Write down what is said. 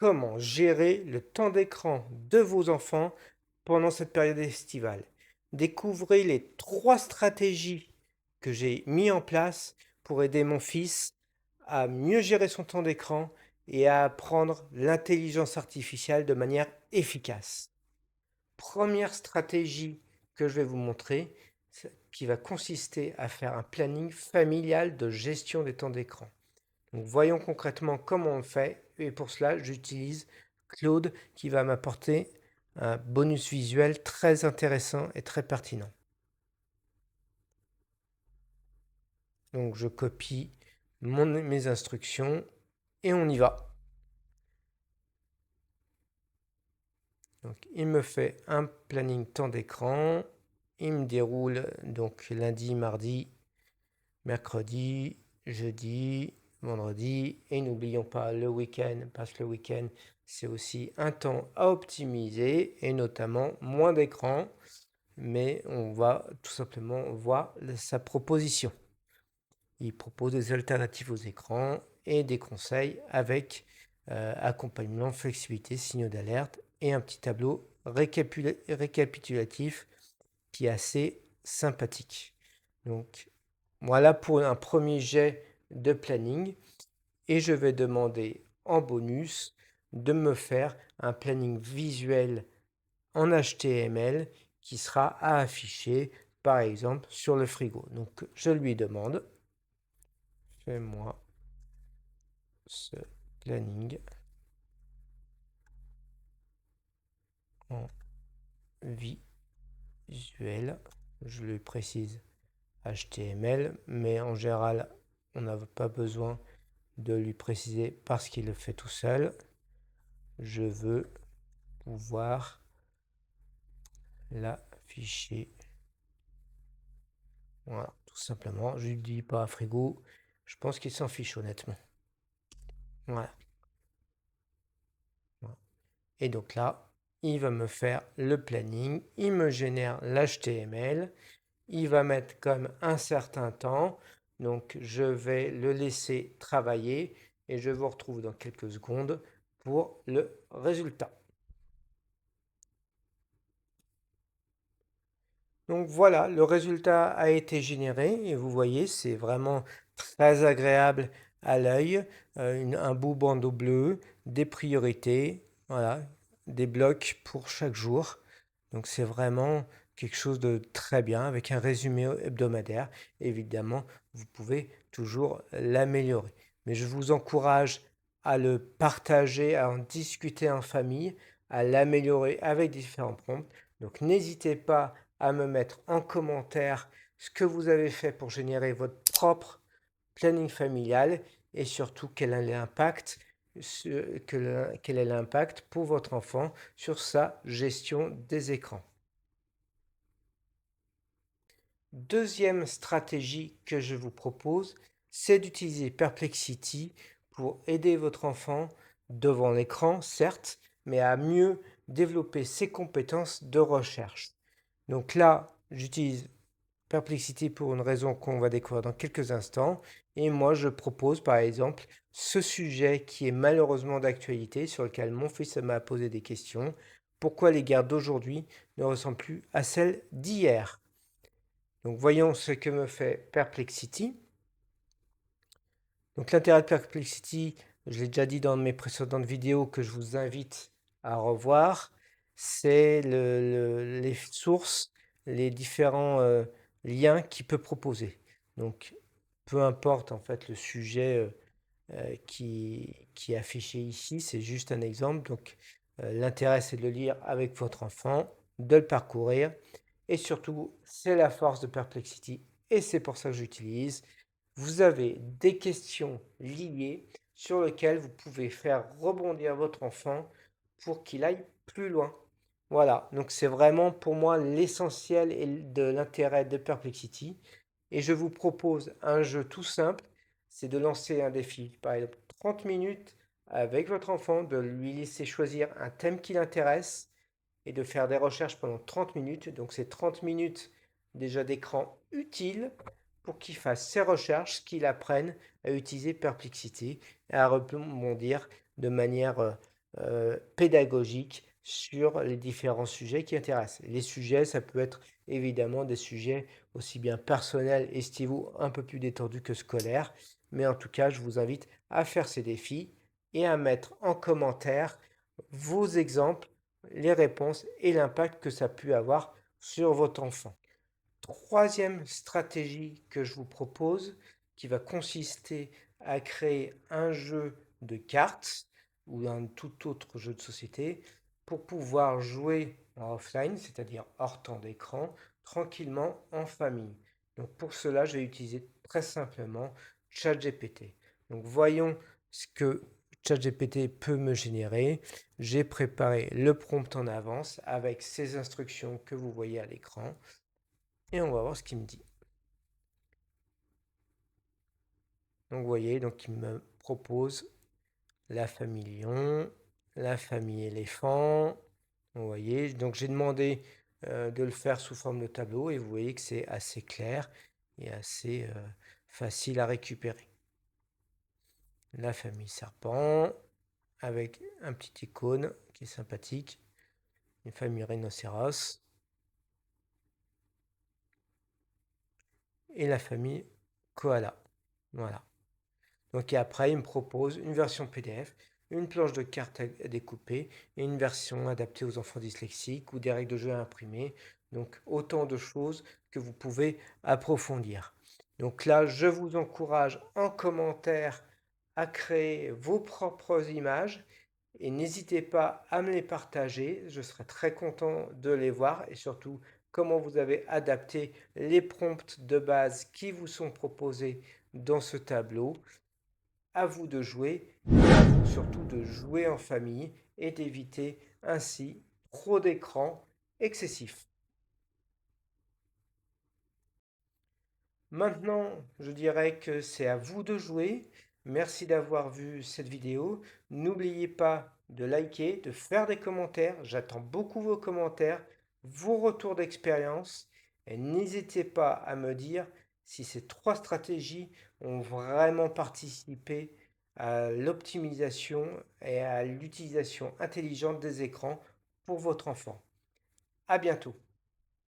comment gérer le temps d'écran de vos enfants pendant cette période estivale. Découvrez les 3 stratégies que j'ai mis en place pour aider mon fils à mieux gérer son temps d'écran et à apprendre l'intelligence artificielle de manière efficace. Première stratégie que je vais vous montrer, qui va consister à faire un planning familial de gestion des temps d'écran. Donc voyons concrètement comment on le fait, et pour cela j'utilise Claude qui va m'apporter un bonus visuel très intéressant et très pertinent. Donc je copie mes instructions et on y va. Donc il me fait un planning temps d'écran, il me déroule donc lundi, mardi, mercredi, jeudi, vendredi, et n'oublions pas le week-end, parce que le week-end, c'est aussi un temps à optimiser, et notamment moins d'écran, mais on va tout simplement voir sa proposition. Il propose des alternatives aux écrans et des conseils avec accompagnement, flexibilité, signaux d'alerte et un petit tableau récapitulatif qui est assez sympathique. Donc voilà pour un premier jet de planning et je vais demander en bonus de me faire un planning visuel en HTML qui sera à afficher par exemple sur le frigo. Donc je lui demande, fais-moi ce planning en visuel, je lui précise HTML, mais en général on n'a pas besoin de lui préciser parce qu'il le fait tout seul. Je veux pouvoir l'afficher. Voilà, tout simplement. Je lui dis pas frigo. Je pense qu'il s'en fiche honnêtement. Voilà. Voilà. Et donc là, il va me faire le planning. Il me génère l'HTML. Il va mettre comme un certain temps. Donc je vais le laisser travailler et je vous retrouve dans quelques secondes pour le résultat. Donc voilà, le résultat a été généré et vous voyez, c'est vraiment très agréable à l'œil. Un beau bandeau bleu, des priorités, voilà, des blocs pour chaque jour. Donc c'est vraiment quelque chose de très bien avec un résumé hebdomadaire. Évidemment, vous pouvez toujours l'améliorer. Mais je vous encourage à le partager, à en discuter en famille, à l'améliorer avec différents prompts. Donc n'hésitez pas à me mettre en commentaire ce que vous avez fait pour générer votre propre planning familial et surtout quel est l'impact pour votre enfant sur sa gestion des écrans. Deuxième stratégie que je vous propose, c'est d'utiliser Perplexity pour aider votre enfant devant l'écran, certes, mais à mieux développer ses compétences de recherche. Donc là, j'utilise Perplexity pour une raison qu'on va découvrir dans quelques instants. Et moi, je propose par exemple ce sujet qui est malheureusement d'actualité, sur lequel mon fils m'a posé des questions. Pourquoi les guerres d'aujourd'hui ne ressemblent plus à celles d'hier? Donc voyons ce que me fait Perplexity. Donc l'intérêt de Perplexity, je l'ai déjà dit dans mes précédentes vidéos que je vous invite à revoir, c'est les sources, les différents liens qu'il peut proposer. Donc peu importe en fait le sujet qui est affiché ici, c'est juste un exemple. Donc l'intérêt c'est de le lire avec votre enfant, de le parcourir et surtout c'est la force de Perplexity et c'est pour ça que j'utilise. Vous avez des questions liées sur lesquelles vous pouvez faire rebondir votre enfant pour qu'il aille plus loin. Voilà, donc c'est vraiment pour moi l'essentiel de l'intérêt de Perplexity. Et je vous propose un jeu tout simple, c'est de lancer un défi, par exemple 30 minutes avec votre enfant, de lui laisser choisir un thème qui l'intéresse et de faire des recherches pendant 30 minutes. Donc c'est 30 minutes déjà d'écran utile pour qu'il fasse ses recherches, qu'il apprenne à utiliser Perplexity et à rebondir de manière pédagogique sur les différents sujets qui intéressent. Les sujets, ça peut être évidemment des sujets aussi bien personnels, estivaux, un peu plus détendus que scolaires, mais en tout cas, je vous invite à faire ces défis et à mettre en commentaire vos exemples, les réponses et l'impact que ça a pu avoir sur votre enfant. Troisième stratégie que je vous propose, qui va consister à créer un jeu de cartes ou un tout autre jeu de société pour pouvoir jouer en offline, c'est-à-dire hors temps d'écran, tranquillement en famille. Donc pour cela, je vais utiliser très simplement ChatGPT. Donc voyons ce que ChatGPT peut me générer. J'ai préparé le prompt en avance avec ces instructions que vous voyez à l'écran. Et on va voir ce qu'il me dit. Donc vous voyez, donc il me propose la famille lion, la famille éléphant. Vous voyez, donc j'ai demandé de le faire sous forme de tableau et vous voyez que c'est assez clair et assez facile à récupérer. La famille serpent avec un petit icône qui est sympathique. Une famille rhinocéros. Et la famille koala. Voilà. Donc et après, il me propose une version PDF, une planche de cartes à découper et une version adaptée aux enfants dyslexiques ou des règles de jeu à imprimer. Donc autant de choses que vous pouvez approfondir. Donc là, je vous encourage en commentaire à créer vos propres images et n'hésitez pas à me les partager. Je serai très content de les voir et surtout comment vous avez adapté les prompts de base qui vous sont proposés dans ce tableau. À vous de jouer et à vous surtout de jouer en famille et d'éviter ainsi trop d'écran excessif. Maintenant, je dirais que c'est à vous de jouer. Merci d'avoir vu cette vidéo. N'oubliez pas de liker, de faire des commentaires. J'attends beaucoup vos commentaires, vos retours d'expérience. Et n'hésitez pas à me dire si ces trois stratégies ont vraiment participé à l'optimisation et à l'utilisation intelligente des écrans pour votre enfant. À bientôt.